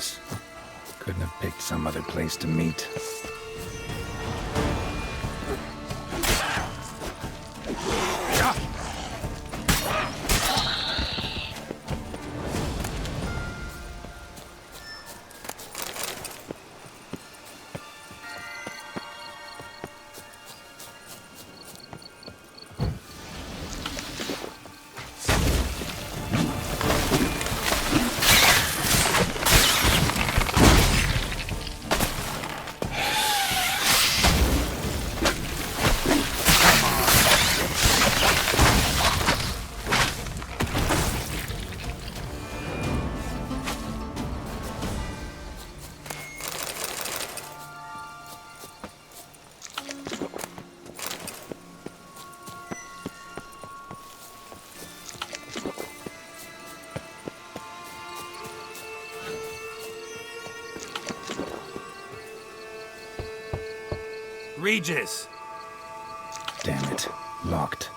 this. Couldn't have picked some other place to meet. Regis! Damn it. Locked.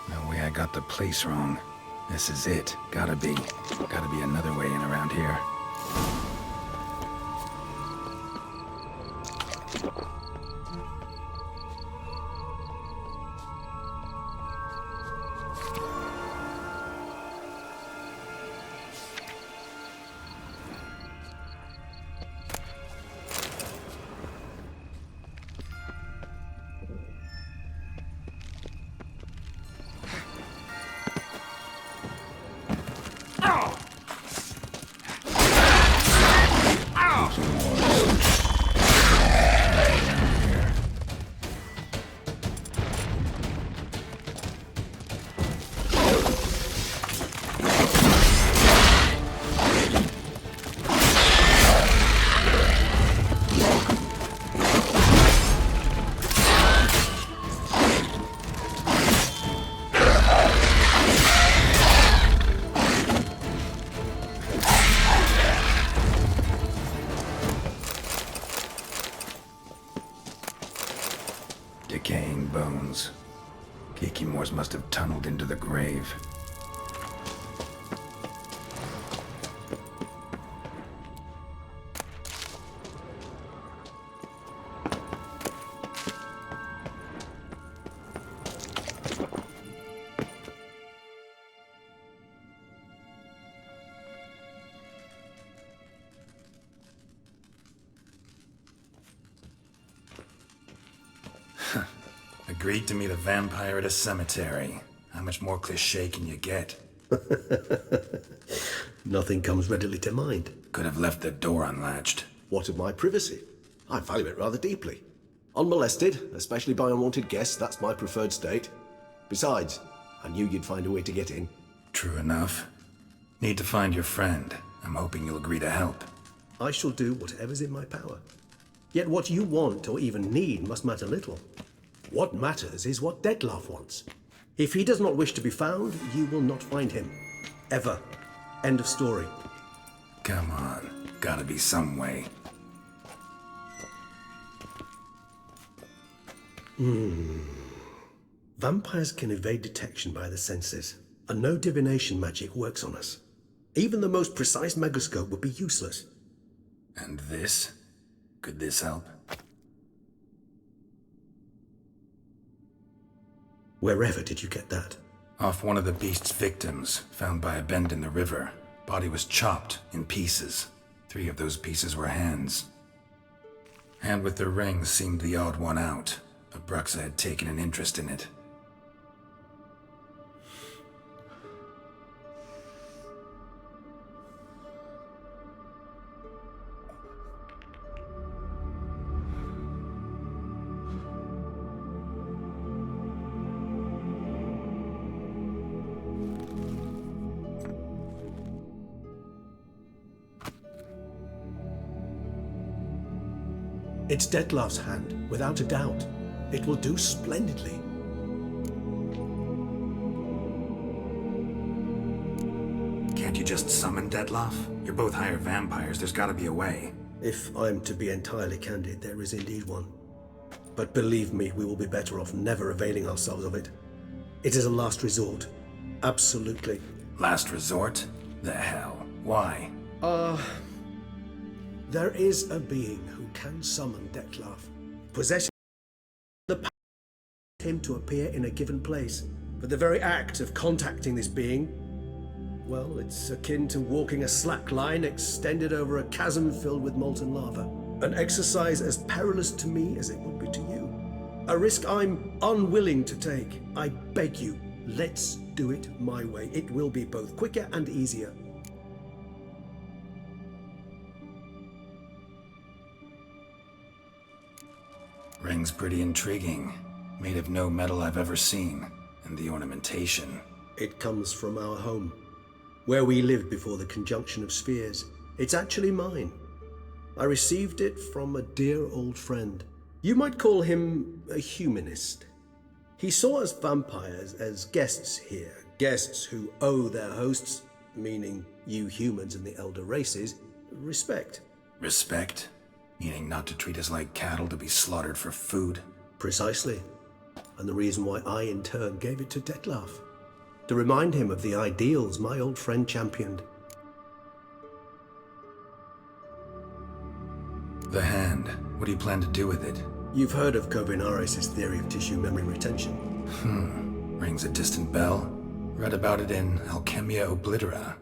No way I got the place wrong. This is it. Gotta be another way in around here. Decaying bones. Kikimores must have tunneled into the grave. Agreed to meet a vampire at a cemetery. How much more cliché can you get? Nothing comes readily to mind. Could have left the door unlatched. What of my privacy? I value it rather deeply. Unmolested, especially by unwanted guests, that's my preferred state. Besides, I knew you'd find a way to get in. True enough. Need to find your friend. I'm hoping you'll agree to help. I shall do whatever's in my power. Yet what you want or even need must matter little. What matters is what Dettlaff wants. If he does not wish to be found, you will not find him. Ever. End of story. Come on. Gotta be some way. Vampires can evade detection by the senses, and no divination magic works on us. Even the most precise megascope would be useless. And this? Could this help? Wherever did you get that? Off one of the beast's victims, found by a bend in the river. Body was chopped in pieces. 3 of those pieces were hands. Hand with the ring seemed the odd one out, but Bruxa had taken an interest in it. It's Dettlaff's hand, without a doubt. It will do splendidly. Can't you just summon Dettlaff? You're both higher vampires, there's gotta be a way. If I'm to be entirely candid, there is indeed one. But believe me, we will be better off never availing ourselves of it. It is a last resort. Absolutely. Last resort? The hell? Why? There is a being who can summon Dettlaff, possessing the power of him to appear in a given place. But the very act of contacting this being, well, it's akin to walking a slack line extended over a chasm filled with molten lava. An exercise as perilous to me as it would be to you. A risk I'm unwilling to take. I beg you, let's do it my way. It will be both quicker and easier. Ring's pretty intriguing. Made of no metal I've ever seen. And the ornamentation. It comes from our home, where we lived before the conjunction of spheres. It's actually mine. I received it from a dear old friend. You might call him a humanist. He saw us vampires as guests here, guests who owe their hosts, meaning you humans and the elder races, respect. Respect? Meaning not to treat us like cattle to be slaughtered for food? Precisely. And the reason why I in turn gave it to Dettlaff. To remind him of the ideals my old friend championed. The hand. What do you plan to do with it? You've heard of Kovinaris' theory of tissue memory retention. Rings a distant bell. Read about it in Alchemia Oblitera.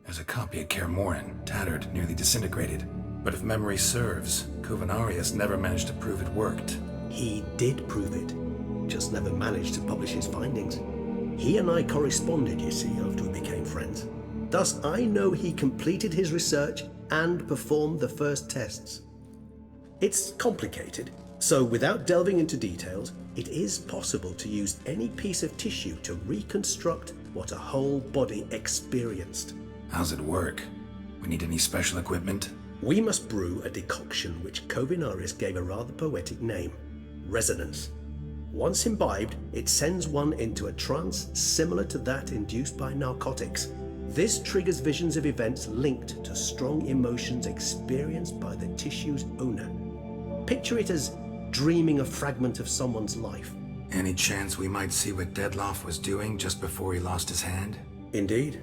There's a copy at Kaer Morhen, tattered, nearly disintegrated. But if memory serves, Kovinaris never managed to prove it worked. He did prove it, just never managed to publish his findings. He and I corresponded, you see, after we became friends. Thus, I know he completed his research and performed the first tests. It's complicated, so without delving into details, it is possible to use any piece of tissue to reconstruct what a whole body experienced. How's it work? We need any special equipment? We must brew a decoction which Kovinaris gave a rather poetic name, resonance. Once imbibed, it sends one into a trance similar to that induced by narcotics. This triggers visions of events linked to strong emotions experienced by the tissue's owner. Picture it as dreaming a fragment of someone's life. Any chance we might see what Dettlaff was doing just before he lost his hand? Indeed.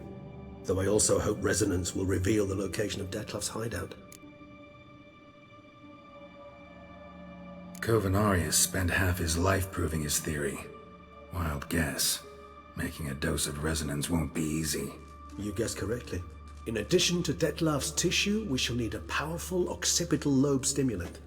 Though I also hope resonance will reveal the location of Dettlaff's hideout. Kovinaris spent half his life proving his theory. Wild guess. Making a dose of resonance won't be easy. You guessed correctly. In addition to Dettlaff's tissue, we shall need a powerful occipital lobe stimulant.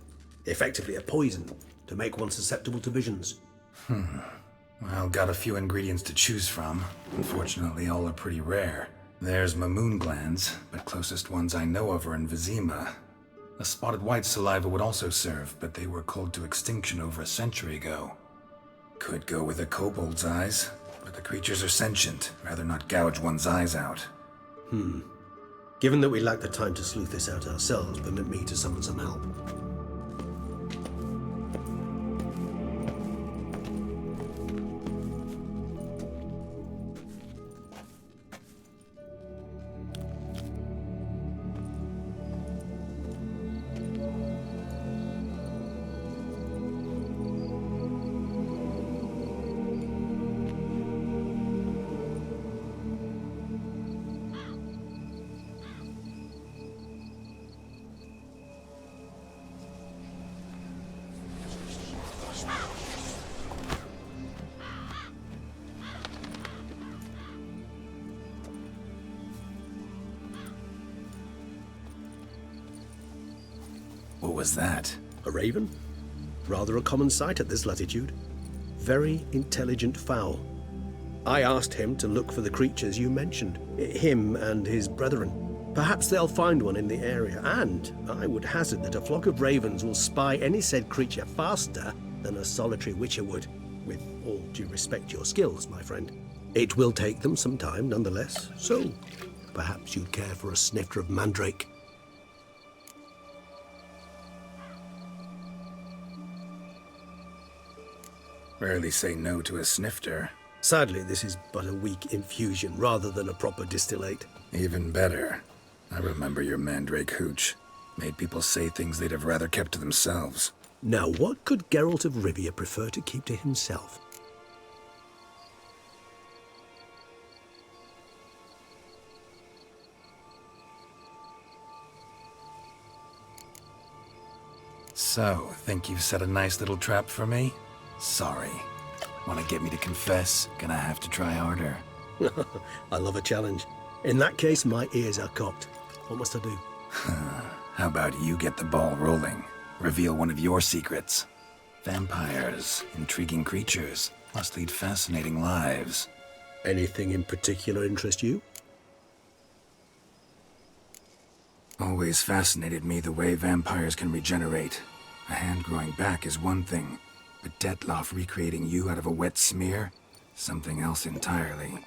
Effectively a poison, to make one susceptible to visions. Well, got a few ingredients to choose from. Unfortunately, all are pretty rare. There's mamoon glands, but closest ones I know of are in Vizima. A spotted white saliva would also serve, but they were cold to extinction over a century ago. Could go with a kobold's eyes, but the creatures are sentient. Rather not gouge one's eyes out. Given that we lack the time to sleuth this out ourselves, permit me to summon some help. What was that? A raven? Rather a common sight at this latitude. Very intelligent fowl. I asked him to look for the creatures you mentioned, him and his brethren. Perhaps they'll find one in the area, and I would hazard that a flock of ravens will spy any said creature faster than a solitary witcher would. With all due respect to your skills, my friend. It will take them some time, nonetheless, so perhaps you'd care for a snifter of mandrake. Rarely say no to a snifter. Sadly, this is but a weak infusion rather than a proper distillate. Even better. I remember your mandrake hooch. Made people say things they'd have rather kept to themselves. Now, what could Geralt of Rivia prefer to keep to himself? So, think you've set a nice little trap for me? Sorry. Want to get me to confess? Gonna have to try harder. I love a challenge. In that case, my ears are cocked. What must I do? How about you get the ball rolling? Reveal one of your secrets. Vampires, intriguing creatures, must lead fascinating lives. Anything in particular interest you? Always fascinated me the way vampires can regenerate. A hand growing back is one thing, but Detloff recreating you out of a wet smear? Something else entirely.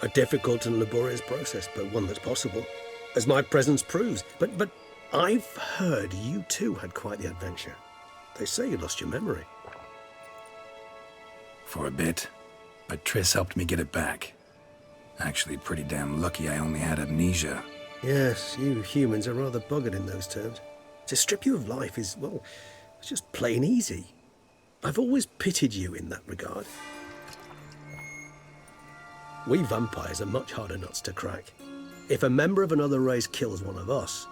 A difficult and laborious process, but one that's possible, as my presence proves. But I've heard you too had quite the adventure. They say you lost your memory. For a bit, but Triss helped me get it back. Actually, pretty damn lucky I only had amnesia. Yes, you humans are rather buggered in those terms. To strip you of life is, well, it's just plain easy. I've always pitied you in that regard. We vampires are much harder nuts to crack. If a member of another race kills one of us,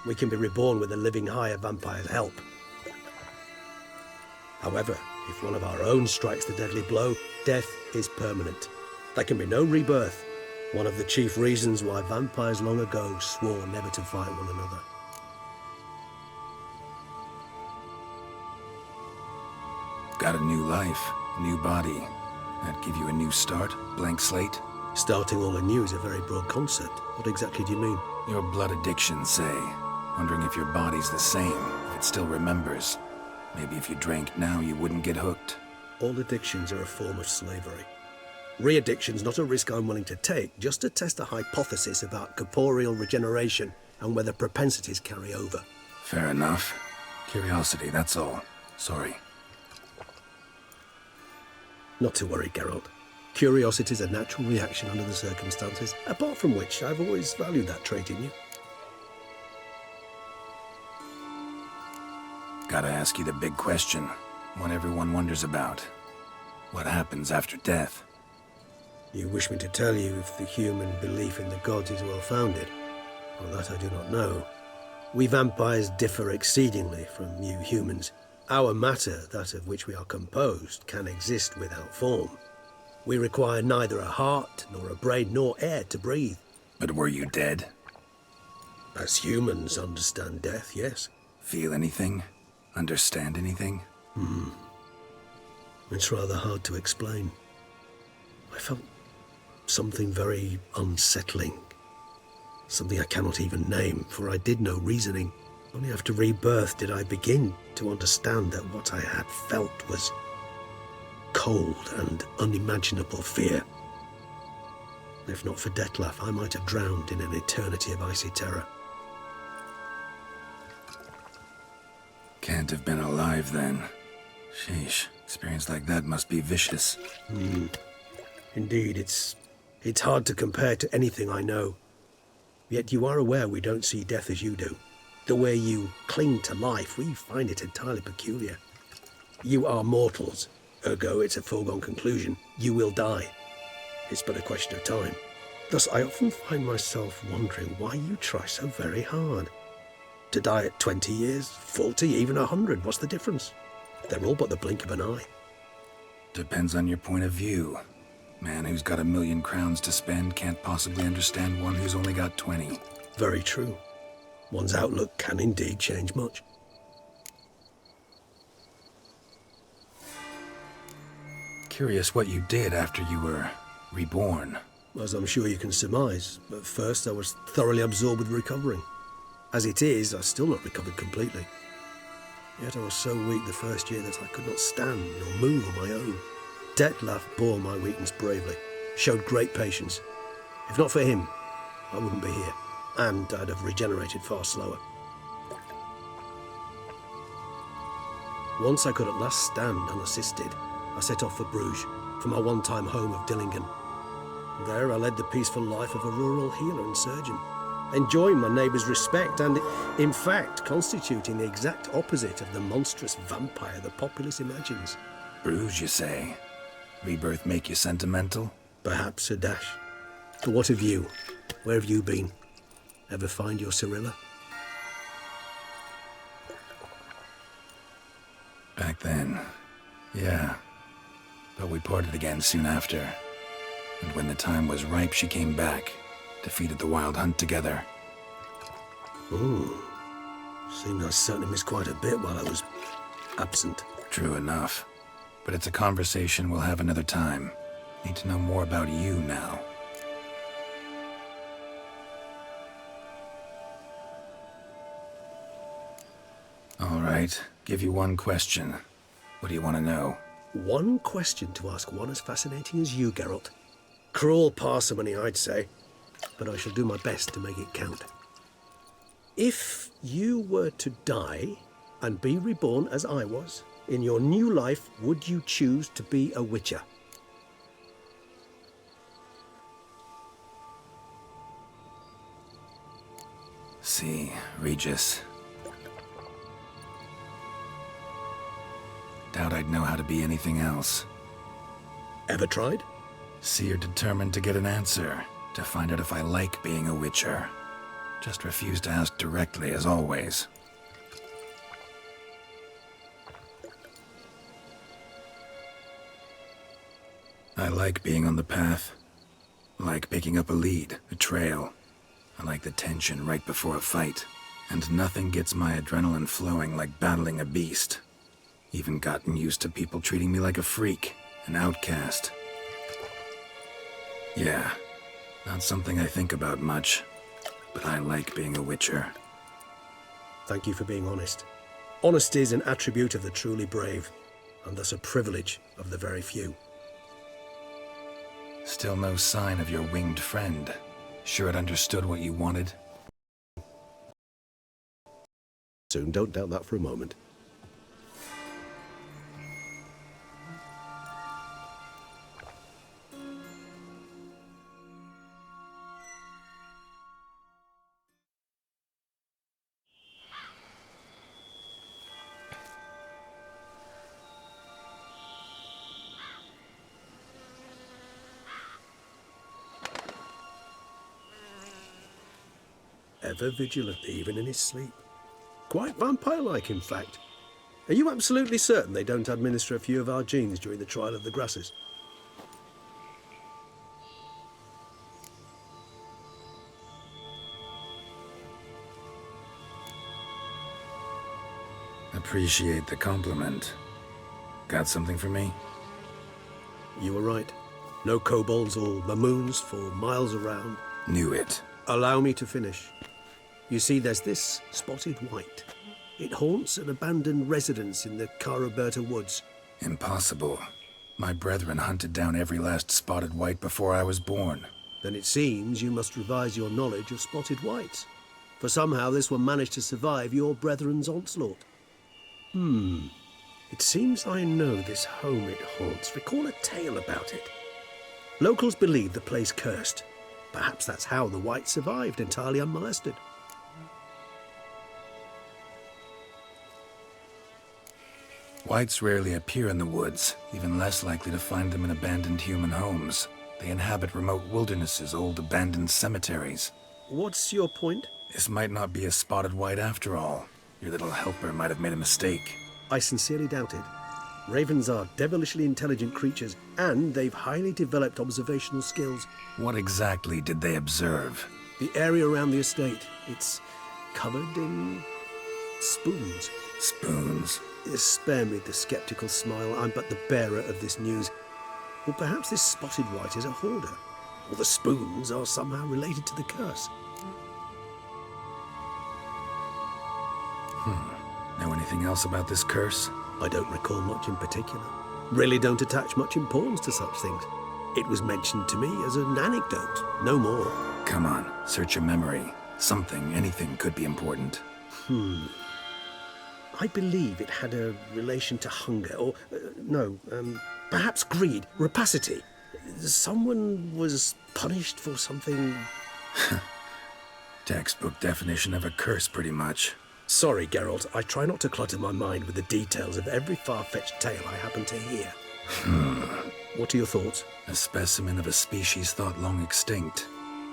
we can be reborn with a living higher vampire's help. However, if one of our own strikes the deadly blow, death is permanent. There can be no rebirth. One of the chief reasons why vampires long ago swore never to fight one another. Got a new life, a new body. That give you a new start, blank slate? Starting all anew is a very broad concept. What exactly do you mean? Your blood addiction, say. Wondering if your body's the same, if it still remembers. Maybe if you drank now, you wouldn't get hooked. All addictions are a form of slavery. Re-addiction's not a risk I'm willing to take, just to test a hypothesis about corporeal regeneration and whether propensities carry over. Fair enough. Curiosity, that's all. Sorry. Not to worry, Geralt. Curiosity is a natural reaction under the circumstances, apart from which I've always valued that trait in you. Gotta ask you the big question, one everyone wonders about. What happens after death? You wish me to tell you if the human belief in the gods is well founded? Well, that I do not know. We vampires differ exceedingly from you humans. Our matter, that of which we are composed, can exist without form. We require neither a heart, nor a brain, nor air to breathe. But were you dead? As humans understand death, yes. Feel anything? Understand anything? It's rather hard to explain. I felt something very unsettling. Something I cannot even name, for I did no reasoning. Only after rebirth did I begin to understand that what I had felt was cold and unimaginable fear. If not for Detlaff, I might have drowned in an eternity of icy terror. Can't have been alive then. Sheesh, experience like that must be vicious. Indeed, it's hard to compare to anything I know. Yet you are aware we don't see death as you do. The way you cling to life, we find it entirely peculiar. You are mortals, ergo it's a foregone conclusion. You will die. It's but a question of time. Thus, I often find myself wondering why you try so very hard. To die at 20 years, 40, even 100, what's the difference? They're all but the blink of an eye. Depends on your point of view. Man who's got 1,000,000 crowns to spend can't possibly understand one who's only got 20. Very true. One's outlook can indeed change much. Curious what you did after you were reborn. As I'm sure you can surmise, at first I was thoroughly absorbed with recovering. As it is, I've still not recovered completely. Yet I was so weak the first year that I could not stand or move on my own. Detlaff bore my weakness bravely, showed great patience. If not for him, I wouldn't be here, and I'd have regenerated far slower. Once I could at last stand unassisted, I set off for Bruges, from my one-time home of Dillingen. There I led the peaceful life of a rural healer and surgeon, enjoying my neighbours' respect and, in fact, constituting the exact opposite of the monstrous vampire the populace imagines. Bruges, you say? Rebirth make you sentimental? Perhaps a dash. But what of you? Where have you been? Ever find your Cyrilla? Back then, yeah. But we parted again soon after. And when the time was ripe, she came back, defeated the Wild Hunt together. Ooh. Seems I certainly missed quite a bit while I was absent. True enough. But it's a conversation we'll have another time. Need to know more about you now. All right, give you one question. What do you want to know? One question to ask one as fascinating as you, Geralt. Cruel parsimony, I'd say. But I shall do my best to make it count. If you were to die and be reborn as I was, in your new life, would you choose to be a witcher? See, Regis. Doubt I'd know how to be anything else. Ever tried? See, you're determined to get an answer, to find out if I like being a witcher. Just refuse to ask directly, as always. I like being on the path. Like picking up a lead, a trail. I like the tension right before a fight. And nothing gets my adrenaline flowing like battling a beast. Even gotten used to people treating me like a freak, an outcast. Yeah, not something I think about much, but I like being a witcher. Thank you for being honest. Honesty is an attribute of the truly brave, and thus a privilege of the very few. Still no sign of your winged friend. Sure it understood what you wanted? Soon, don't doubt that for a moment. Ever vigilant, even in his sleep. Quite vampire-like, in fact. Are you absolutely certain they don't administer a few of our genes during the trial of the grasses? Appreciate the compliment. Got something for me? You were right. No kobolds or mamoons for miles around. Knew it. Allow me to finish. You see, there's this spotted white. It haunts an abandoned residence in the Caraberta woods. Impossible. My brethren hunted down every last spotted white before I was born. Then it seems you must revise your knowledge of spotted whites. For somehow this one managed to survive your brethren's onslaught. It seems I know this home it haunts. Recall a tale about it. Locals believe the place cursed. Perhaps that's how the white survived entirely unmolested. Whites rarely appear in the woods, even less likely to find them in abandoned human homes. They inhabit remote wildernesses, old abandoned cemeteries. What's your point? This might not be a spotted white after all. Your little helper might have made a mistake. I sincerely doubt it. Ravens are devilishly intelligent creatures, and they've highly developed observational skills. What exactly did they observe? The area around the estate, it's covered in spoons. Spoons? Spare me the skeptical smile. I'm but the bearer of this news. Or perhaps this spotted white is a hoarder. Or the spoons are somehow related to the curse. Know anything else about this curse? I don't recall much in particular. Really don't attach much importance to such things. It was mentioned to me as an anecdote, no more. Come on, search your memory. Something, anything could be important. I believe it had a relation to hunger, or, perhaps greed, rapacity. Someone was punished for something... Textbook definition of a curse, pretty much. Sorry, Geralt, I try not to clutter my mind with the details of every far-fetched tale I happen to hear. What are your thoughts? A specimen of a species thought long extinct,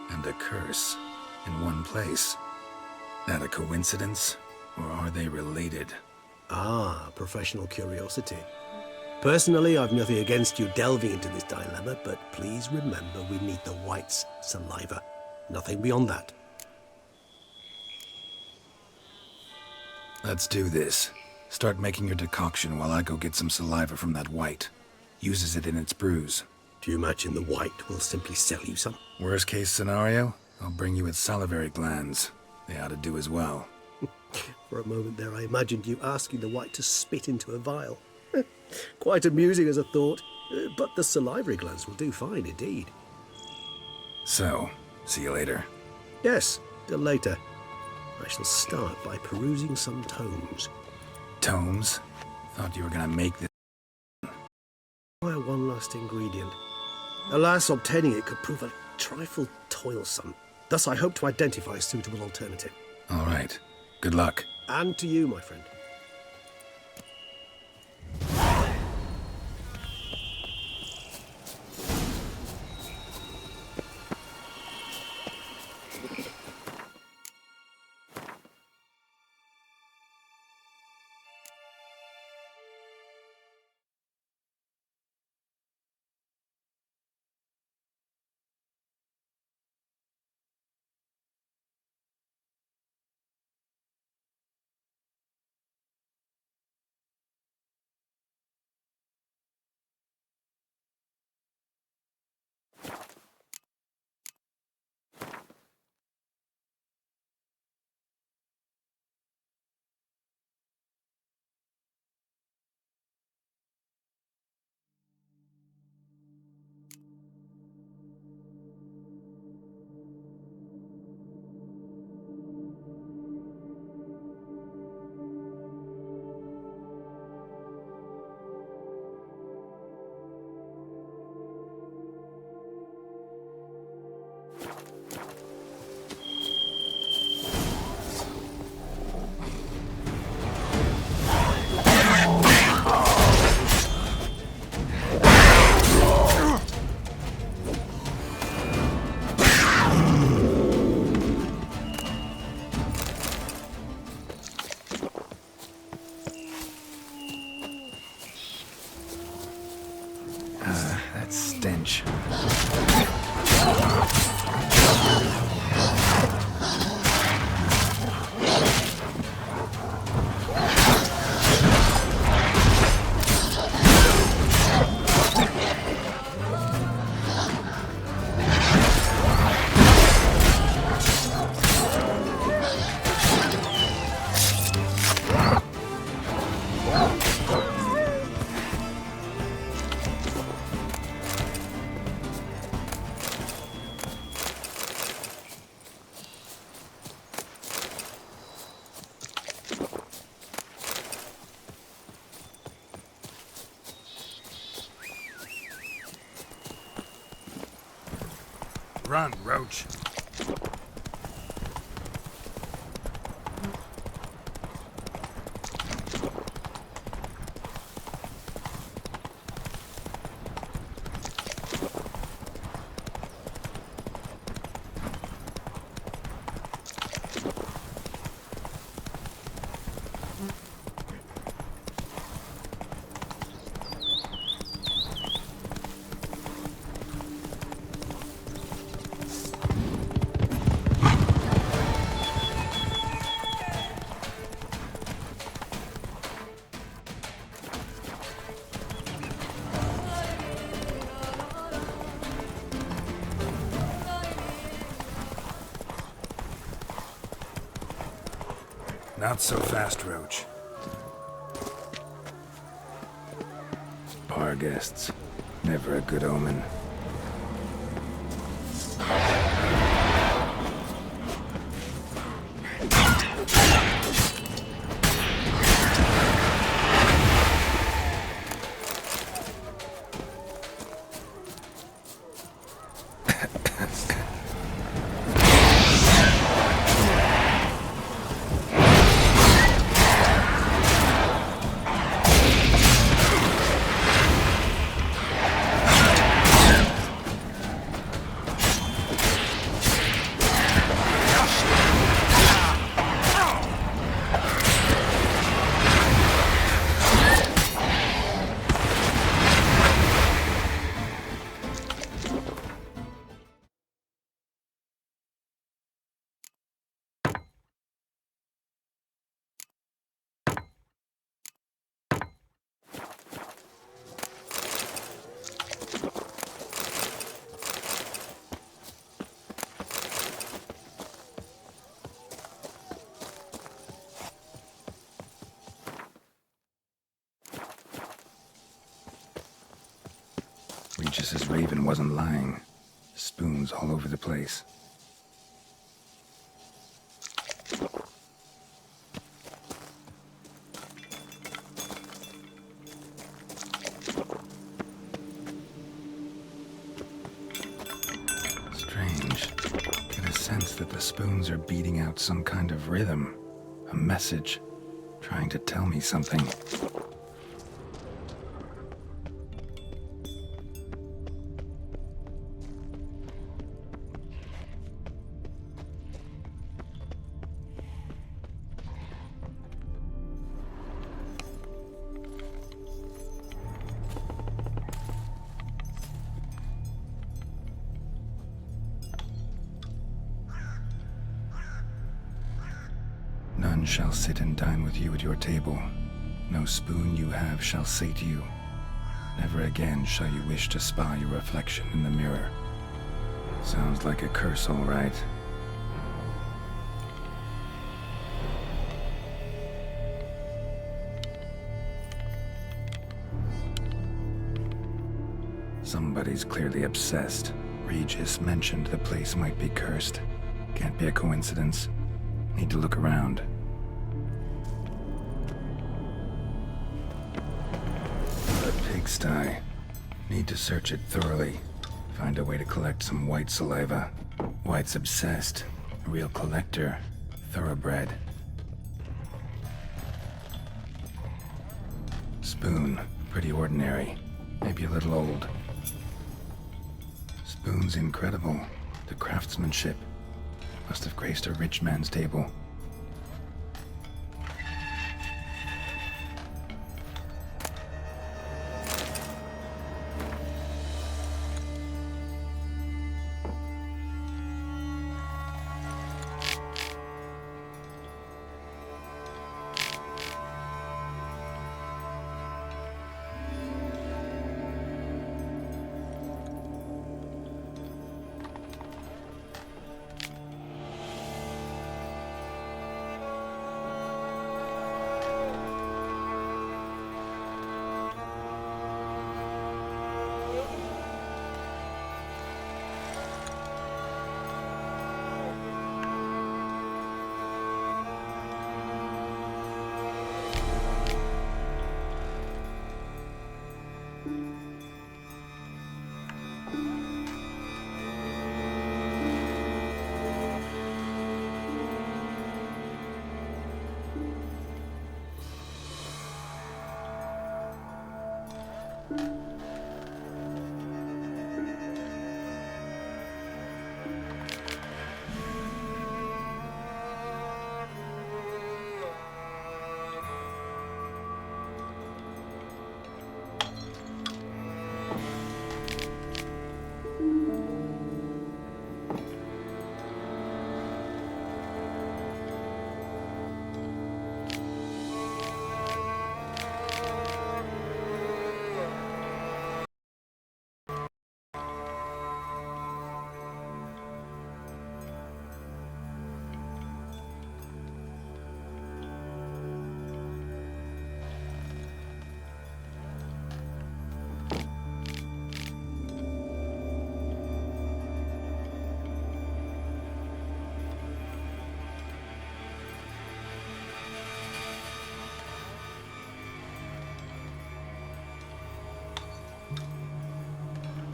and a curse in one place. That a coincidence, or are they related? Ah, professional curiosity. Personally, I've nothing against you delving into this dilemma, but please remember we need the white's saliva. Nothing beyond that. Let's do this. Start making your decoction while I go get some saliva from that white. Uses it in its brews. Do you imagine the white will simply sell you some? Worst case scenario, I'll bring you its salivary glands. They ought to do as well. For a moment there, I imagined you asking the white to spit into a vial. Quite amusing as a thought, but the salivary glands will do fine indeed. So, see you later. Yes, till later. I shall start by perusing some tomes. Tomes? Thought you were gonna make this. Require one last ingredient. Alas, obtaining it could prove a trifle toilsome. Thus, I hope to identify a suitable alternative. All right. Good luck. And to you, my friend. That stench. Run, Roach. Not so fast, Roach. Bar guests. Never a good omen. Regis's raven wasn't lying. Spoons all over the place. Strange. Get a sense that the spoons are beating out some kind of rhythm. A message. Trying to tell me something. None shall sit and dine with you at your table. No spoon you have shall sate you. Never again shall you wish to spy your reflection in the mirror. Sounds like a curse, all right. Somebody's clearly obsessed. Regis mentioned the place might be cursed. Can't be a coincidence. Need to look around. A pigsty. Need to search it thoroughly. Find a way to collect some white saliva. White's obsessed. A real collector. Thoroughbred. Spoon. Pretty ordinary. Maybe a little old. Spoon's incredible. The craftsmanship. Must have graced a rich man's table.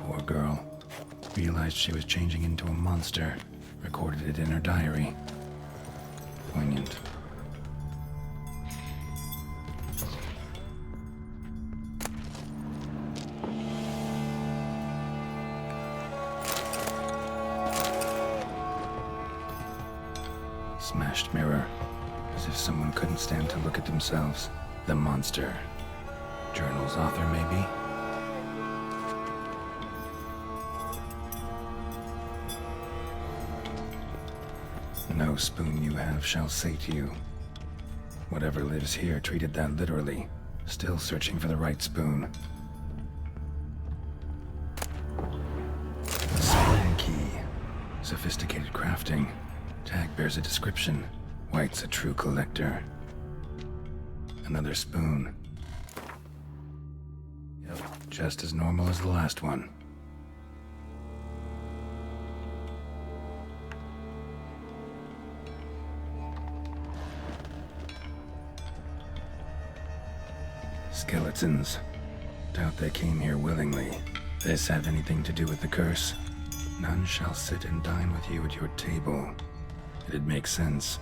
Poor girl. Realized she was changing into a monster. Recorded it in her diary. Poignant. Smashed mirror. As if someone couldn't stand to look at themselves. The monster. Journal's author, maybe? No spoon you have shall sate you. Whatever lives here treated that literally. Still searching for the right spoon. Spoon key. Sophisticated crafting. Tag bears a description. White's a true collector. Another spoon. Yep, just as normal as the last one. Skeletons. Doubt they came here willingly. This have anything to do with the curse? None shall sit and dine with you at your table. It'd make sense.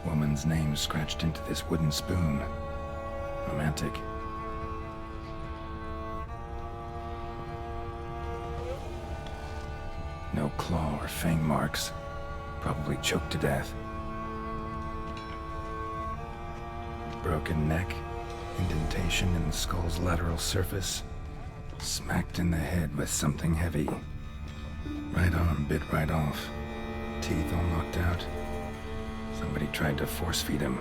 Woman's name scratched into this wooden spoon. Romantic. No claw or fang marks. Probably choked to death. Broken neck, indentation in the skull's lateral surface. Smacked in the head with something heavy. Right arm bit right off. Teeth all knocked out. Somebody tried to force feed him.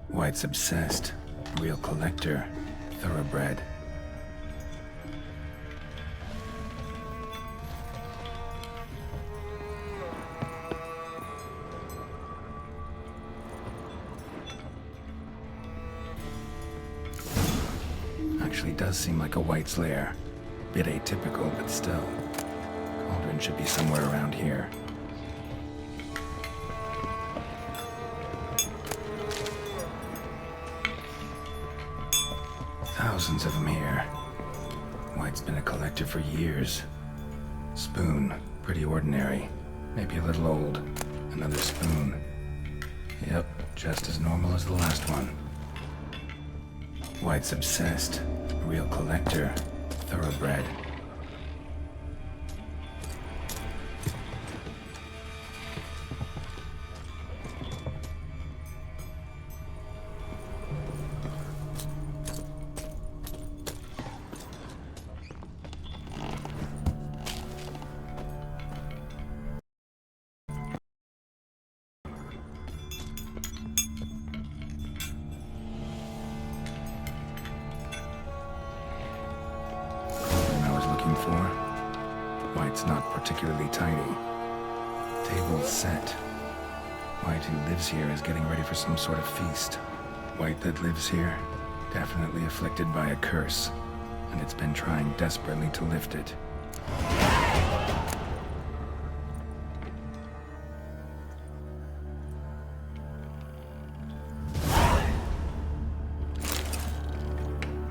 White's obsessed. Real collector. Thoroughbred. Actually does seem like a White's lair. Bit atypical, but still. Cauldron should be somewhere around here. Thousands of them here. White's been a collector for years. Spoon, pretty ordinary. Maybe a little old. Another spoon. Yep, just as normal as the last one. White's obsessed. Real collector. Thoroughbred. For. White's not particularly tiny. Table set. White who lives here is getting ready for some sort of feast. White that lives here, definitely afflicted by a curse, and it's been trying desperately to lift it.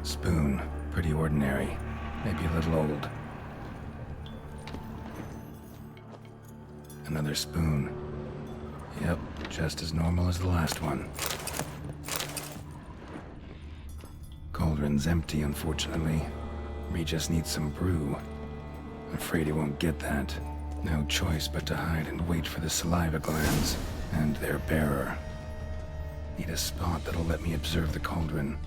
Spoon, pretty ordinary. Maybe a little old. Another spoon. Yep, just as normal as the last one. Cauldron's empty, unfortunately. Regis needs some brew. Afraid he won't get that. No choice but to hide and wait for the saliva glands and their bearer. Need a spot that'll let me observe the cauldron.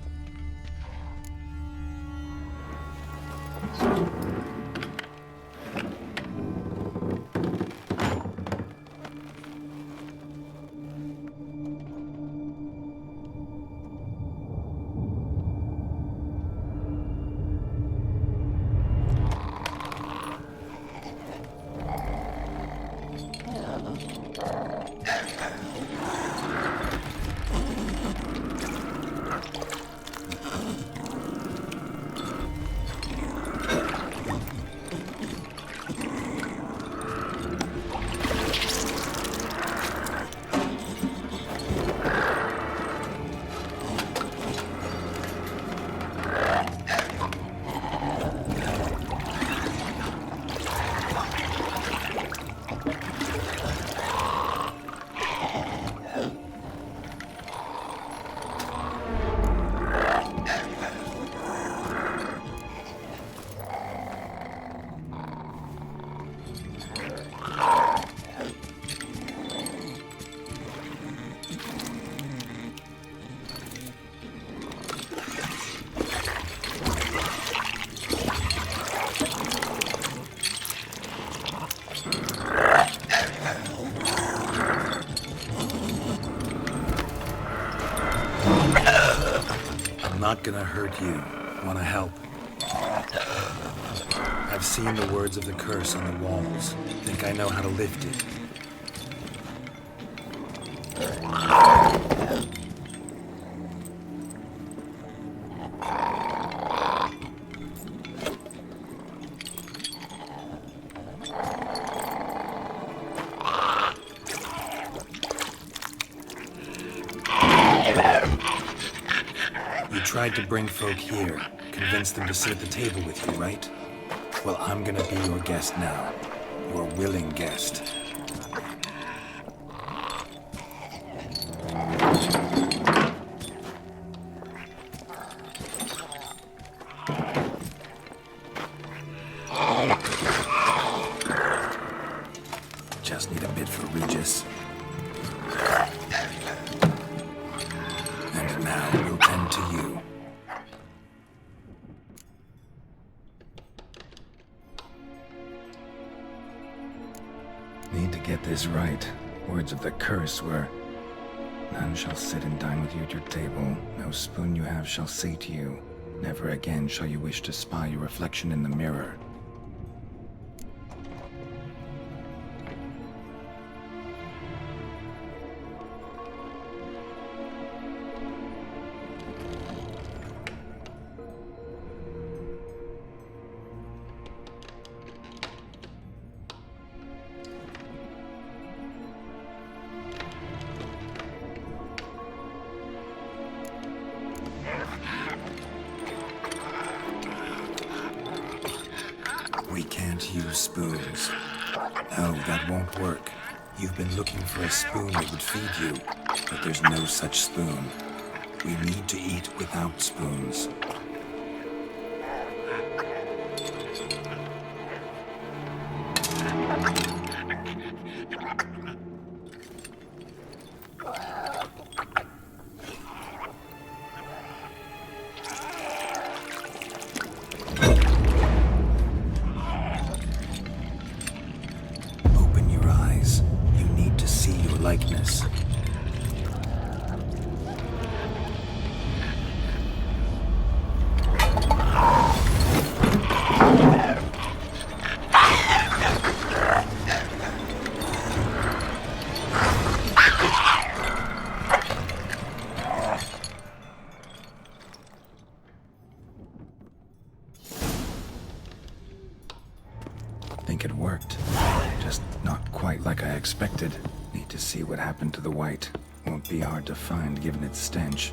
Not gonna hurt you. Wanna help? I've seen the words of the curse on the walls. Think I know how to lift it. tried to bring folk here, convince them to sit at the table with you, right? Well, I'm gonna be your guest now. Your willing guest. Just need a bit for Regis. And now we'll tend to you. Need to get this right. Words of the curse were, "None shall sit and dine with you at your table. No spoon you have shall say to you, never again shall you wish to spy your reflection in the mirror." We can't use spoons. No, that won't work. You've been looking for a spoon that would feed you, but there's no such spoon. We need to eat without spoons. Open your eyes. You need to see your likeness. Think it worked. Just not quite like I expected. Need to see what happened to the white. Won't be hard to find given its stench.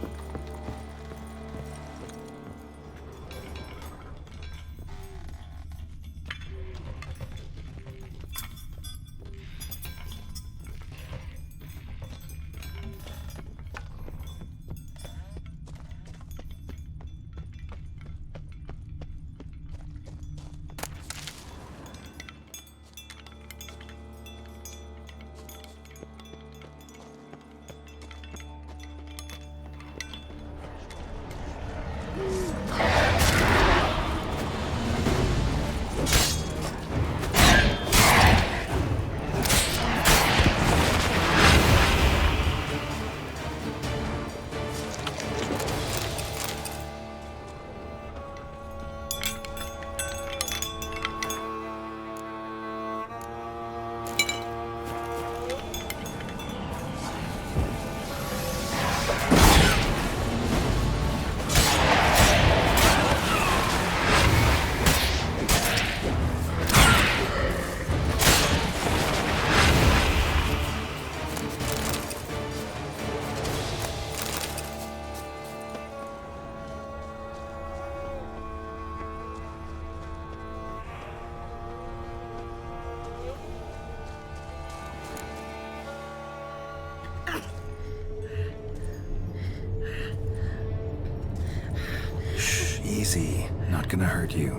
Easy. Not gonna hurt you.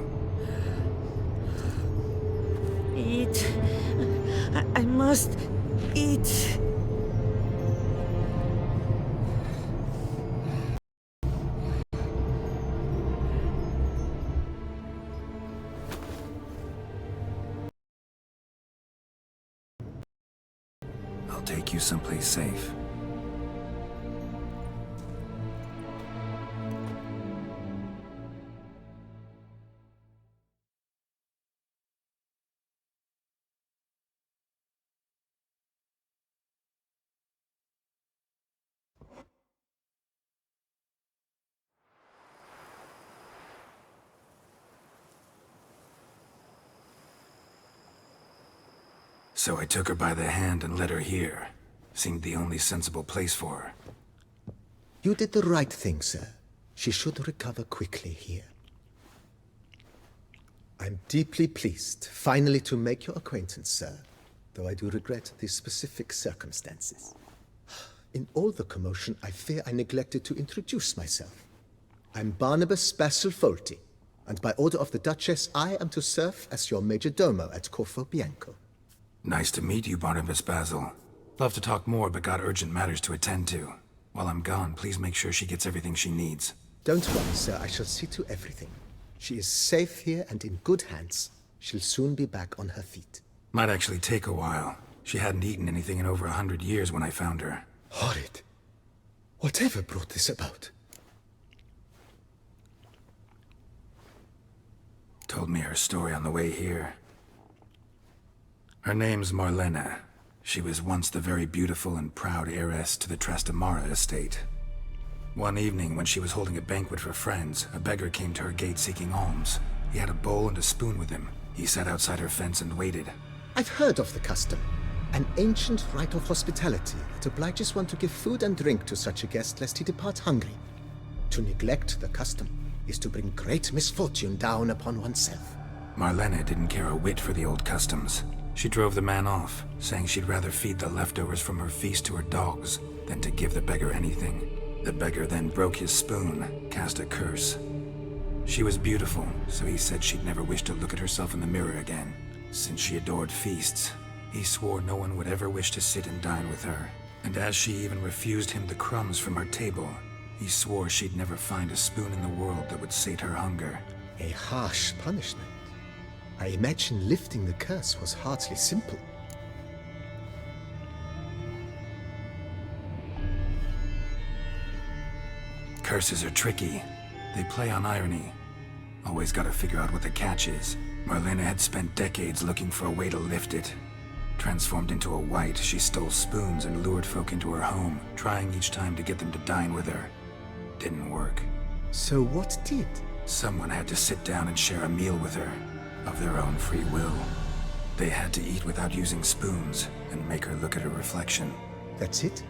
Eat. I must eat. I'll take you someplace safe. So I took her by the hand and led her here. Seemed the only sensible place for her. You did the right thing, sir. She should recover quickly here. I'm deeply pleased finally to make your acquaintance, sir, though I do regret the specific circumstances. In all the commotion, I fear I neglected to introduce myself. I'm Barnabas Basilfolti, and by order of the Duchess, I am to serve as your major domo at Corfo Bianco. Nice to meet you, Barnabas Basil. Love to talk more, but got urgent matters to attend to. While I'm gone, please make sure she gets everything she needs. Don't worry, sir. I shall see to everything. She is safe here and in good hands. She'll soon be back on her feet. Might actually take a while. She hadn't eaten anything in over 100 years when I found her. Horrid. Whatever brought this about? Told me her story on the way here. Her name's Marlena. She was once the very beautiful and proud heiress to the Trastamara estate. One evening, when she was holding a banquet for friends, a beggar came to her gate seeking alms. He had a bowl and a spoon with him. He sat outside her fence and waited. I've heard of the custom. An ancient rite of hospitality that obliges one to give food and drink to such a guest lest he depart hungry. To neglect the custom is to bring great misfortune down upon oneself. Marlena didn't care a whit for the old customs. She drove the man off, saying she'd rather feed the leftovers from her feast to her dogs than to give the beggar anything. The beggar then broke his spoon, cast a curse. She was beautiful, so he said she'd never wish to look at herself in the mirror again. Since she adored feasts, he swore no one would ever wish to sit and dine with her. And as she even refused him the crumbs from her table, he swore she'd never find a spoon in the world that would sate her hunger. A harsh punishment. I imagine lifting the curse was hardly simple. Curses are tricky. They play on irony. Always gotta figure out what the catch is. Marlena had spent decades looking for a way to lift it. Transformed into a wight, she stole spoons and lured folk into her home, trying each time to get them to dine with her. Didn't work. So what did? Someone had to sit down and share a meal with her, of their own free will. They had to eat without using spoons, and make her look at her reflection. That's it?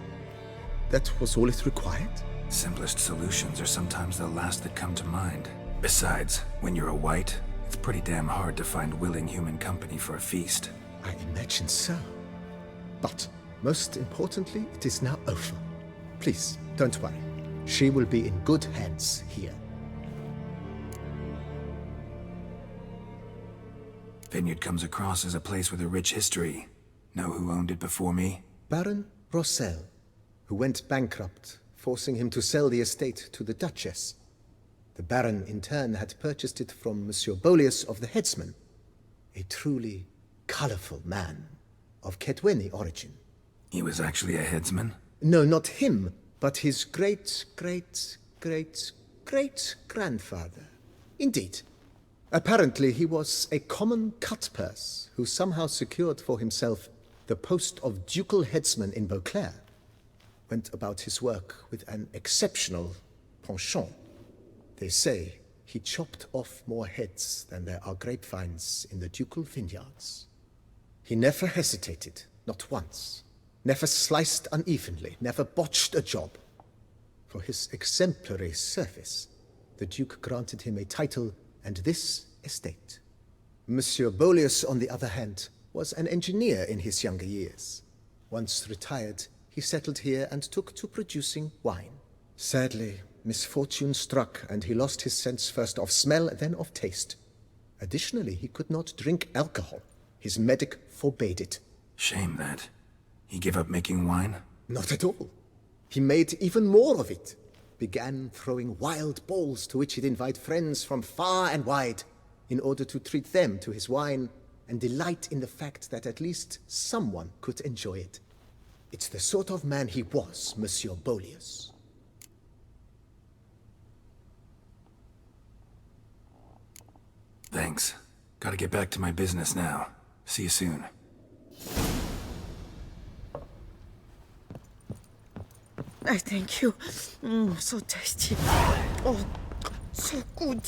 That was all it required? Simplest solutions are sometimes the last that come to mind. Besides, when you're a wight, it's pretty damn hard to find willing human company for a feast. I imagine so. But, most importantly, it is now over. Please, don't worry. She will be in good hands here. Vineyard comes across as a place with a rich history. Know who owned it before me? Baron Rossel, who went bankrupt, forcing him to sell the estate to the Duchess. The Baron, in turn, had purchased it from Monsieur Bolius of the Headsman, a truly colorful man of Ketweni origin. He was actually a headsman? No, not him, but his great-great-great-great-grandfather. Indeed. Apparently, he was a common cut-purse who somehow secured for himself the post of ducal headsman in Beauclair. Went about his work with an exceptional penchant. They say he chopped off more heads than there are grapevines in the ducal vineyards. He never hesitated, not once. Never sliced unevenly, never botched a job. For his exemplary service, the Duke granted him a title and this estate. Monsieur Bolius, on the other hand, was an engineer in his younger years. Once retired, he settled here and took to producing wine. Sadly, misfortune struck and he lost his sense first of smell, then of taste. Additionally, he could not drink alcohol. His medic forbade it. Shame that. He gave up making wine? Not at all. He made even more of it. Began throwing wild balls to which he'd invite friends from far and wide in order to treat them to his wine and delight in the fact that at least someone could enjoy it. It's the sort of man he was, Monsieur Bolius. Thanks. Gotta get back to my business now. See you soon. I thank you. So tasty. Oh, so good.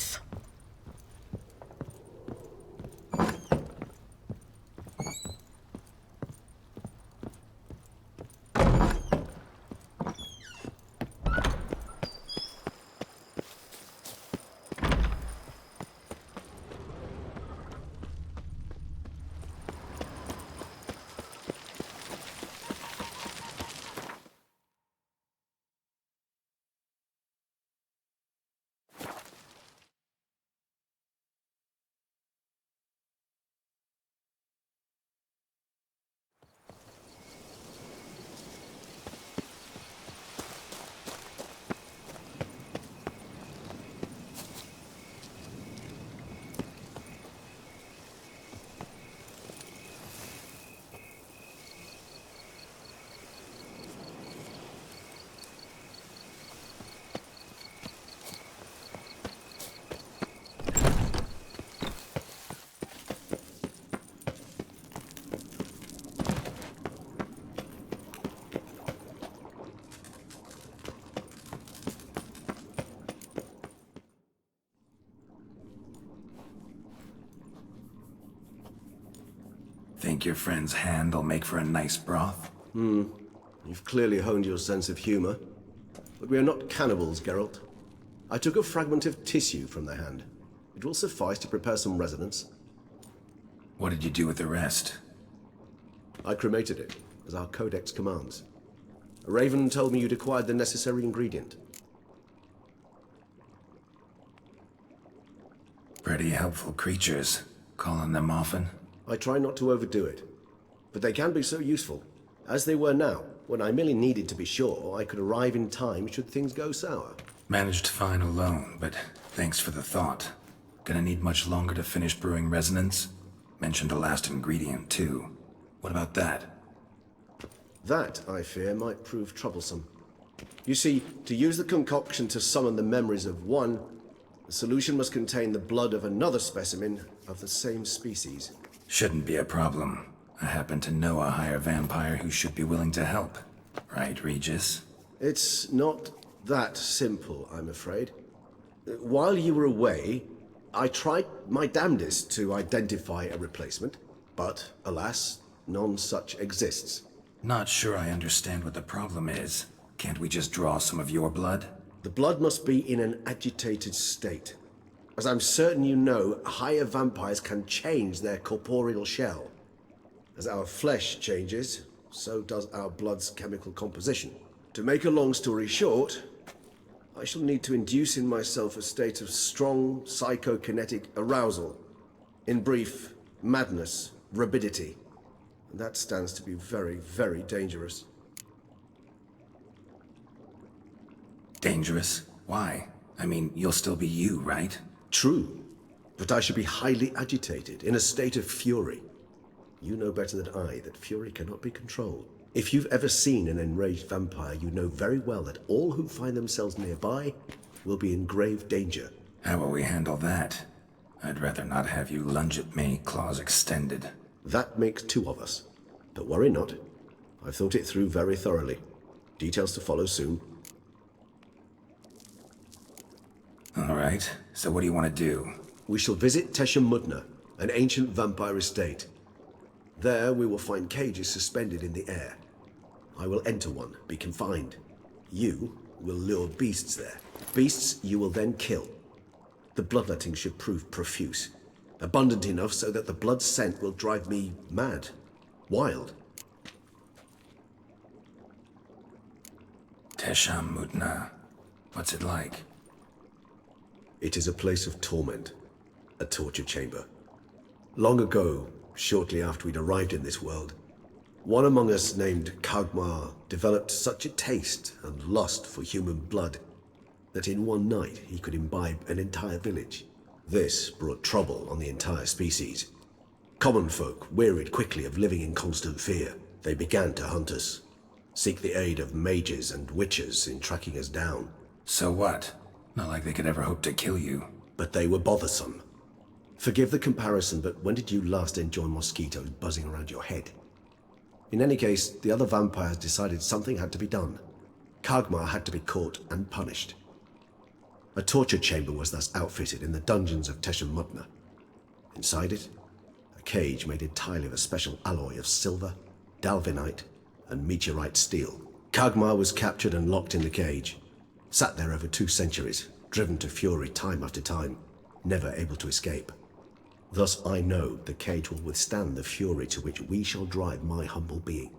Think your friend's hand'll make for a nice broth? You've clearly honed your sense of humor. But we are not cannibals, Geralt. I took a fragment of tissue from the hand. It will suffice to prepare some resonance. What did you do with the rest? I cremated it, as our codex commands. A raven told me you'd acquired the necessary ingredient. Pretty helpful creatures. Calling them often? I try not to overdo it, but they can be so useful, as they were now, when I merely needed to be sure I could arrive in time should things go sour. Managed fine alone, but thanks for the thought. Gonna need much longer to finish brewing resonance? Mentioned a last ingredient, too. What about that? That, I fear, might prove troublesome. You see, to use the concoction to summon the memories of one, the solution must contain the blood of another specimen of the same species. Shouldn't be a problem. I happen to know a higher vampire who should be willing to help. Right, Regis? It's not that simple, I'm afraid. While you were away, I tried my damnedest to identify a replacement, but alas, none such exists. Not sure I understand what the problem is. Can't we just draw some of your blood? The blood must be in an agitated state. As I'm certain you know, higher vampires can change their corporeal shell. As our flesh changes, so does our blood's chemical composition. To make a long story short, I shall need to induce in myself a state of strong psychokinetic arousal. In brief, madness, rabidity. And that stands to be very, very dangerous. Dangerous? Why? I mean, you'll still be you, right? True, but I should be highly agitated, in a state of fury. You know better than I that fury cannot be controlled. If you've ever seen an enraged vampire, you know very well that all who find themselves nearby will be in grave danger. How will we handle that? I'd rather not have you lunge at me, claws extended. That makes two of us. But worry not. I've thought it through very thoroughly. Details to follow soon. All right, so what do you want to do? We shall visit Teshem Mudna, an ancient vampire estate. There we will find cages suspended in the air. I will enter one, be confined. You will lure beasts there. Beasts you will then kill. The bloodletting should prove profuse. Abundant enough so that the blood scent will drive me mad. Wild. Teshem Mudna. What's it like? It is a place of torment. A torture chamber. Long ago, shortly after we'd arrived in this world, one among us named Kagmar developed such a taste and lust for human blood that in one night he could imbibe an entire village. This brought trouble on the entire species. Common folk wearied quickly of living in constant fear. They began to hunt us, seek the aid of mages and witches in tracking us down. So what? Not like they could ever hope to kill you. But they were bothersome. Forgive the comparison, but when did you last enjoy mosquitoes buzzing around your head? In any case, the other vampires decided something had to be done. Kagmar had to be caught and punished. A torture chamber was thus outfitted in the dungeons of Teshem Mudna. Inside it, a cage made entirely of a special alloy of silver, dalvinite, and meteorite steel. Kagmar was captured and locked in the cage. Sat there over 2 centuries, driven to fury time after time, never able to escape. Thus I know the cage will withstand the fury to which we shall drive my humble being.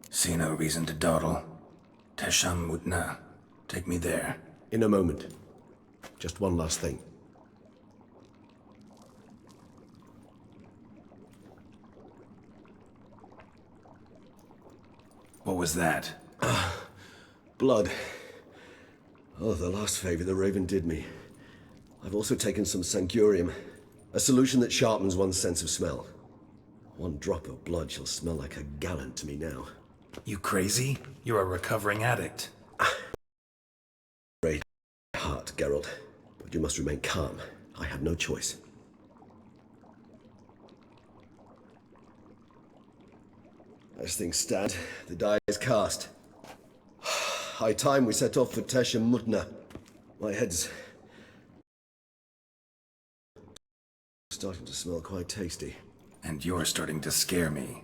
See no reason to dawdle. Teshem Mudna. Take me there. In a moment. Just one last thing. What was that? Blood. Oh, the last favor the Raven did me. I've also taken some Sancurium, a solution that sharpens one's sense of smell. One drop of blood shall smell like a gallon to me now. You crazy? You're a recovering addict. Great heart, Geralt, but you must remain calm. I have no choice. As things stand, the die is cast. High time we set off for Teshem Mudna. My head's Starting to smell quite tasty. And you're starting to scare me.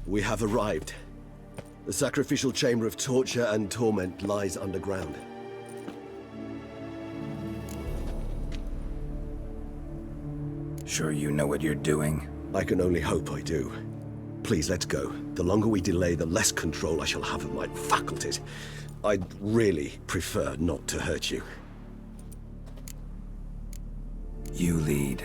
We have arrived. The sacrificial chamber of torture and torment lies underground. Sure you know what you're doing? I can only hope I do. Please, let's go. The longer we delay, the less control I shall have of my faculties. I'd really prefer not to hurt you. You lead.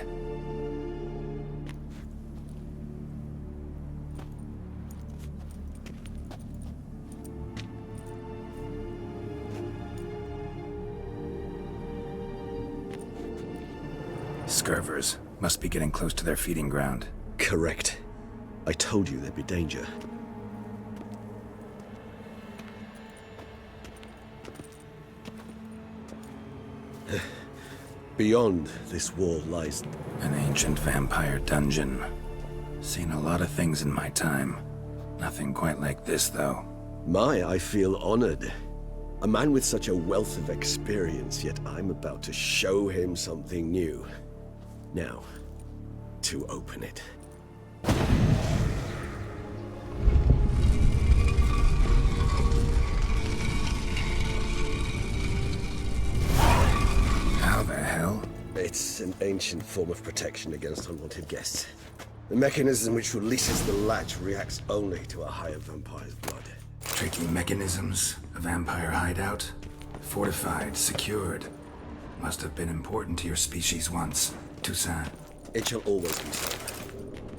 Scurvers must be getting close to their feeding ground. Correct. I told you there'd be danger. Beyond this wall lies... An ancient vampire dungeon. Seen a lot of things in my time. Nothing quite like this, though. I feel honored. A man with such a wealth of experience, yet I'm about to show him something new. Now, to open it. How the hell? It's an ancient form of protection against unwanted guests. The mechanism which releases the latch reacts only to a higher vampire's blood. Tricky mechanisms, a vampire hideout. Fortified, secured. Must have been important to your species once. Toussaint. It shall always be so.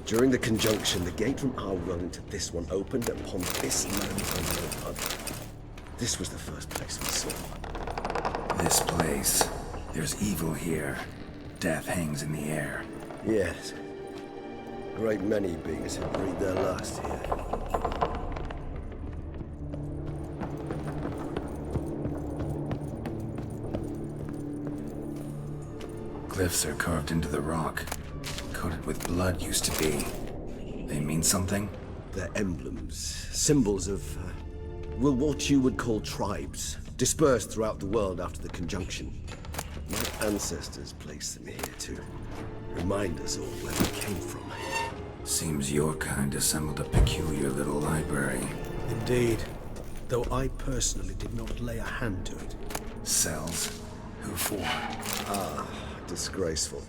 During the conjunction, the gate from our realm to this one opened upon this land on the other. This was the first place we saw. This place. There's evil here. Death hangs in the air. Yes. A great many beings have breathed their last here. Glyphs are carved into the rock. Coated with blood used to be. They mean something? They're emblems, symbols of, well, what you would call tribes, dispersed throughout the world after the conjunction. My ancestors placed them here to remind us all where we came from. Seems your kind assembled a peculiar little library. Indeed, though I personally did not lay a hand to it. Cells? Who for? Disgraceful.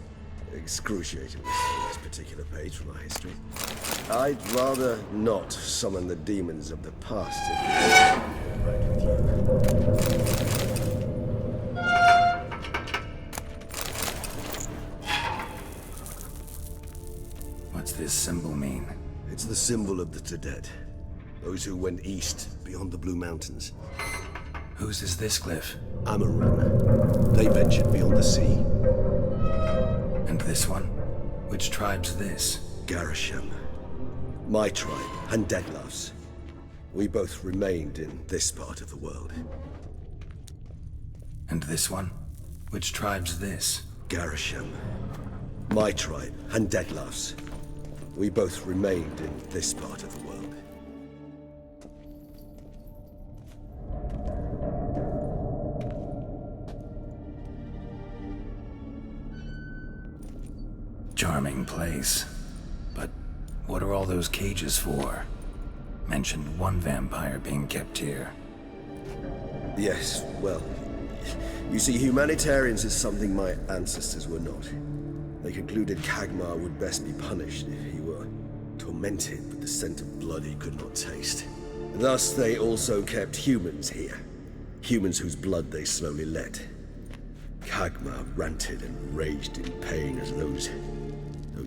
Excruciating, this particular page from our history. I'd rather not summon the demons of the past if right with you. What's this symbol mean? It's the symbol of the dead. Those who went east, beyond the Blue Mountains. Whose is this glyph? Amaran. They ventured beyond the sea. And this one? Which tribe's this? Garisham. My tribe, and Deadlough's. We both remained in this part of the world. And this one? Which tribe's this? Garisham. My tribe, and Deadlough's. We both remained in this part of the world. Charming place. But what are all those cages for? Mentioned one vampire being kept here. Yes, well, you see, humanitarians is something my ancestors were not. They concluded Kagmar would best be punished if he were tormented with the scent of blood he could not taste. Thus, they also kept humans here. Humans whose blood they slowly let. Kagmar ranted and raged in pain as those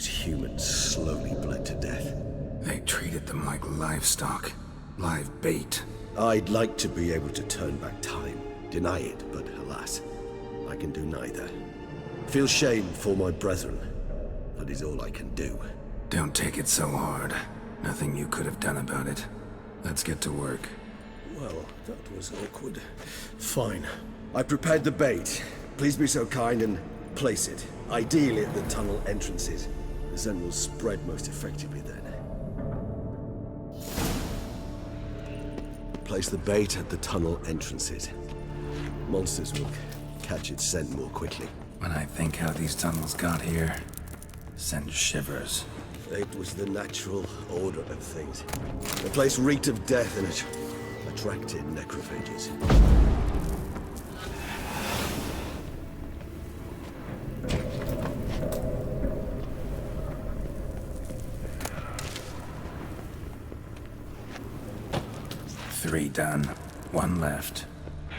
humans slowly bled to death. They treated them like livestock. Live bait. I'd like to be able to turn back time, Deny it, but alas, I can do neither. Feel shame for my brethren. That is all I can do. Don't take it so hard. Nothing you could have done about it. Let's get to work. Well, that was awkward. Fine. I prepared the bait. Please be so kind and place it, ideally at the tunnel entrances. The Zen will spread most effectively then. Place the bait at the tunnel entrances. Monsters will catch its scent more quickly. When I think how these tunnels got here, sends shivers. It was the natural order of things. The place reeked of death and it attracted necrophages. Three done. One left.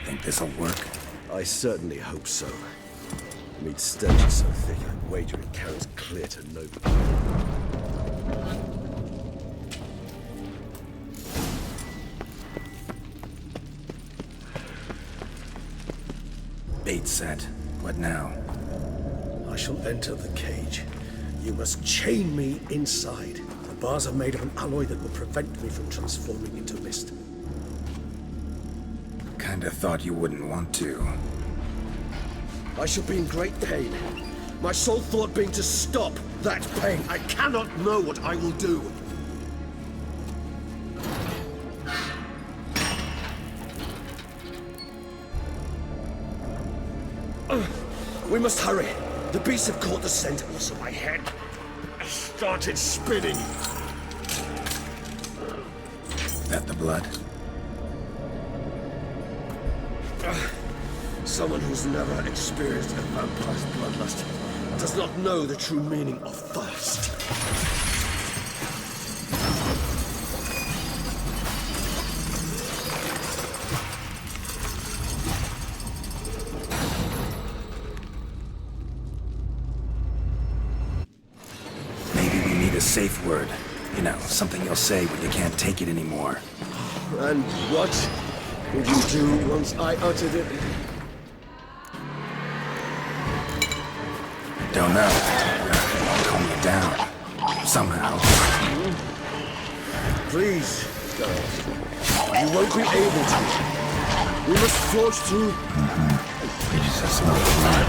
Think this'll work? I certainly hope so. Meat stench is so thick, I'd wager it carries clear to nobody. Bait set. What now? I shall enter the cage. You must chain me inside. The bars are made of an alloy that will prevent me from transforming into mist. Kinda thought you wouldn't want to. I shall be in great pain. My sole thought being to stop that pain. I cannot know what I will do. We must hurry. The beasts have caught the scent, also my head started spinning. That the blood? Someone who's never experienced a vampire's bloodlust does not know the true meaning of thirst. Maybe we need a safe word. You know, something you'll say when you can't take it anymore. And what would you do once I uttered it? Don't know. Calm you down. Somehow. Please, God. You won't be able to. We must forge through. You just smell the blood.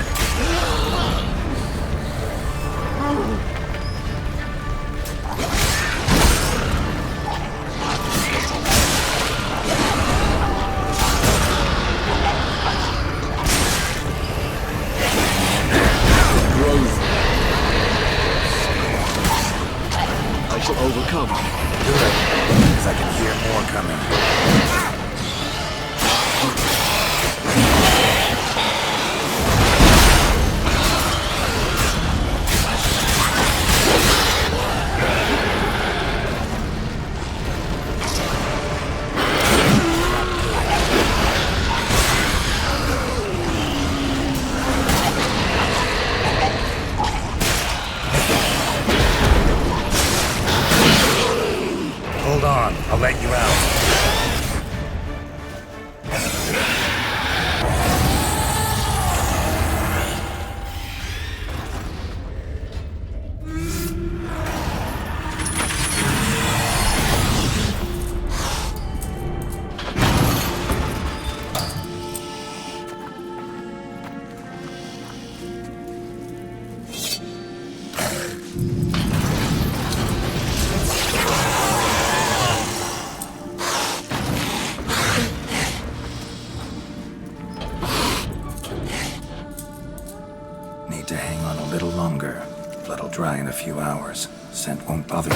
I shall overcome. Good. Because I can hear more coming. Hold on, I'll let you out. Need to hang on a little longer. Blood'll dry in a few hours. Scent won't bother you.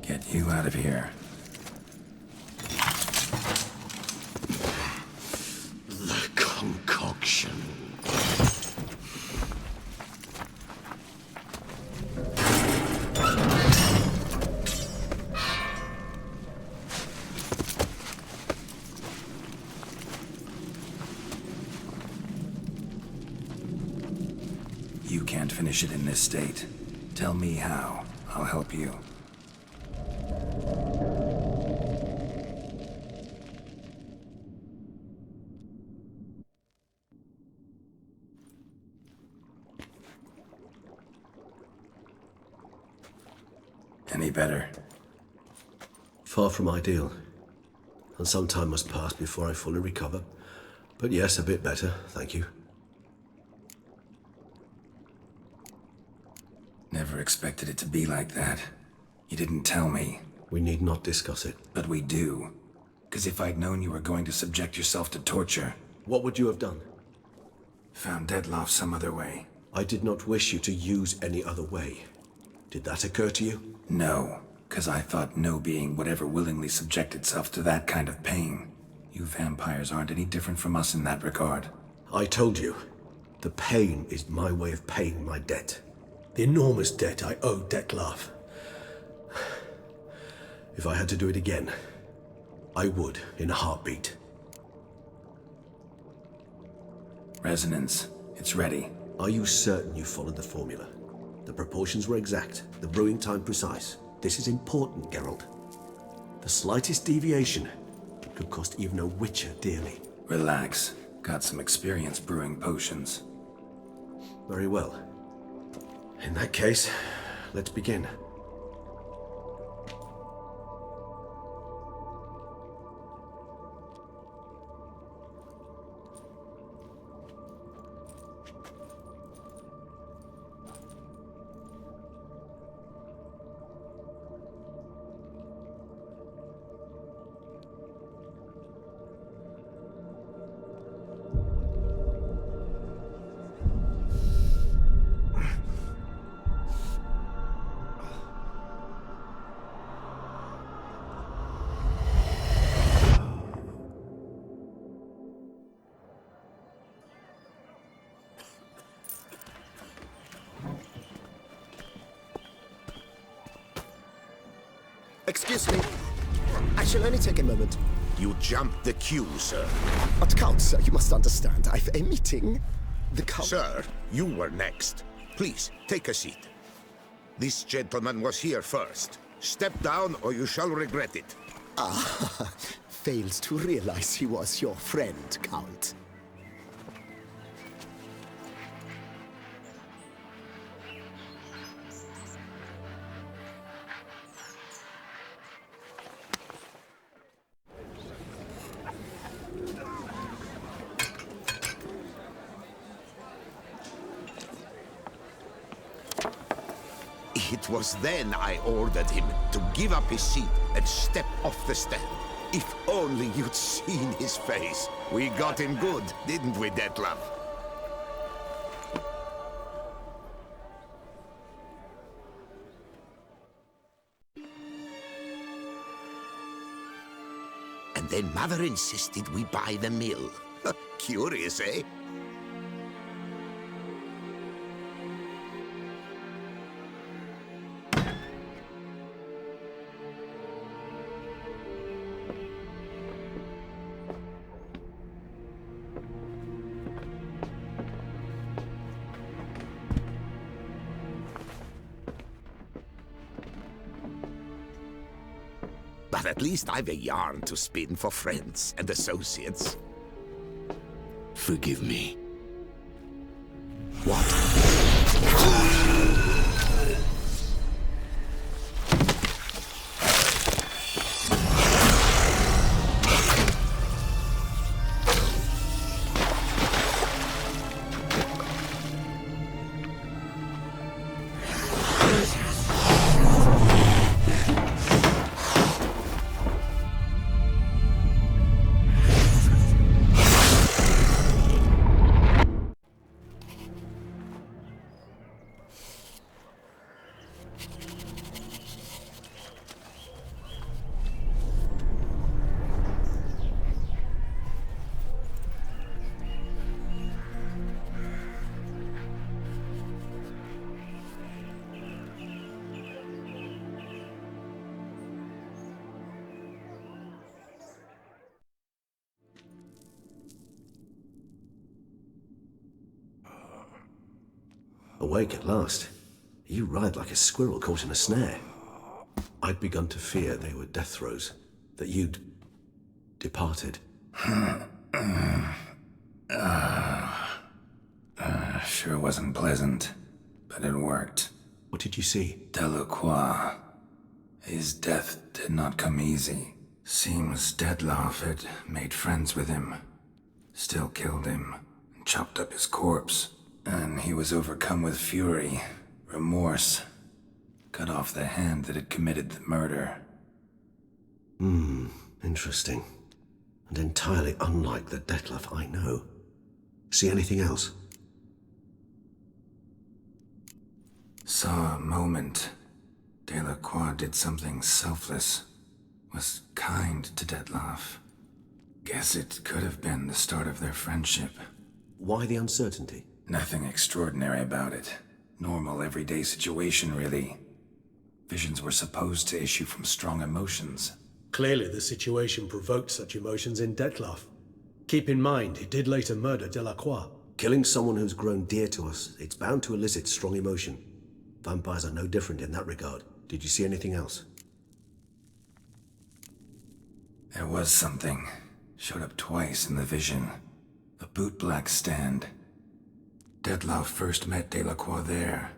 Get you out of here. The concoction. can't finish it in this state. Tell me how. I'll help you. Any better? Far from ideal. And some time must pass before I fully recover. But yes, a bit better, thank you. Never expected it to be like that. You didn't tell me. We need not discuss it. But we do. Because if I'd known you were going to subject yourself to torture... What would you have done? Found Dettlaff some other way. I did not wish you to use any other way. Did that occur to you? No, because I thought no being would ever willingly subject itself to that kind of pain. You vampires aren't any different from us in that regard. I told you, the pain is my way of paying my debt. The enormous debt I owe Dettlaff. If I had to do it again, I would in a heartbeat. Resonance. It's ready. Are you certain you followed the formula? The proportions were exact, the brewing time precise. This is important, Geralt. The slightest deviation could cost even a witcher dearly. Relax. Got some experience brewing potions. Very well. In that case, let's begin. Excuse me. I shall only take a moment. You jumped the queue, sir. But Count, sir, you must understand. I've a meeting. The Count... Sir, you were next. Please, take a seat. This gentleman was here first. Step down or you shall regret it. Ah, fails to realize he was your friend, Count. It was then I ordered him to give up his seat and step off the stand. If only you'd seen his face. We got him good, didn't we, Dettlaff? And then Mother insisted we buy the mill. Curious, eh? But at least I've a yarn to spin for friends and associates. Forgive me. What? Awake at last. You ride like a squirrel caught in a snare. I'd begun to fear they were death throes, that you'd departed. Sure wasn't pleasant, but it worked. What did you see? Delacroix. His death did not come easy. Seems Dettlaff had made friends with him. Still killed him, and chopped up his corpse. And he was overcome with fury, remorse. Cut off the hand that had committed the murder. Interesting. And entirely unlike the Dettlaff I know. See anything else? Saw a moment. Delacroix did something selfless. Was kind to Dettlaff. Guess it could have been the start of their friendship. Why the uncertainty? Nothing extraordinary about it. Normal, everyday situation, really. Visions were supposed to issue from strong emotions. Clearly the situation provoked such emotions in Dettlaff. Keep in mind, he did later murder Delacroix. Killing someone who's grown dear to us, it's bound to elicit strong emotion. Vampires are no different in that regard. Did you see anything else? There was something. Showed up twice in the vision. A bootblack stand. Dettlaff first met Delacroix there.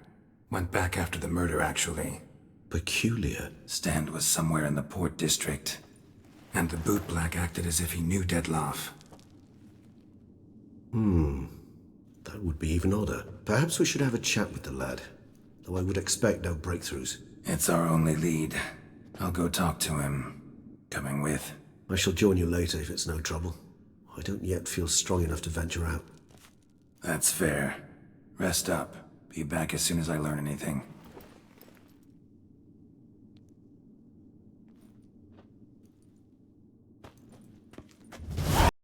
Went back after the murder, actually. Peculiar. Stand was somewhere in the port district. And the bootblack acted as if he knew Dettlaff. That would be even odder. Perhaps we should have a chat with the lad. Though I would expect no breakthroughs. It's our only lead. I'll go talk to him. Coming with? I shall join you later if it's no trouble. I don't yet feel strong enough to venture out. That's fair. Rest up. Be back as soon as I learn anything.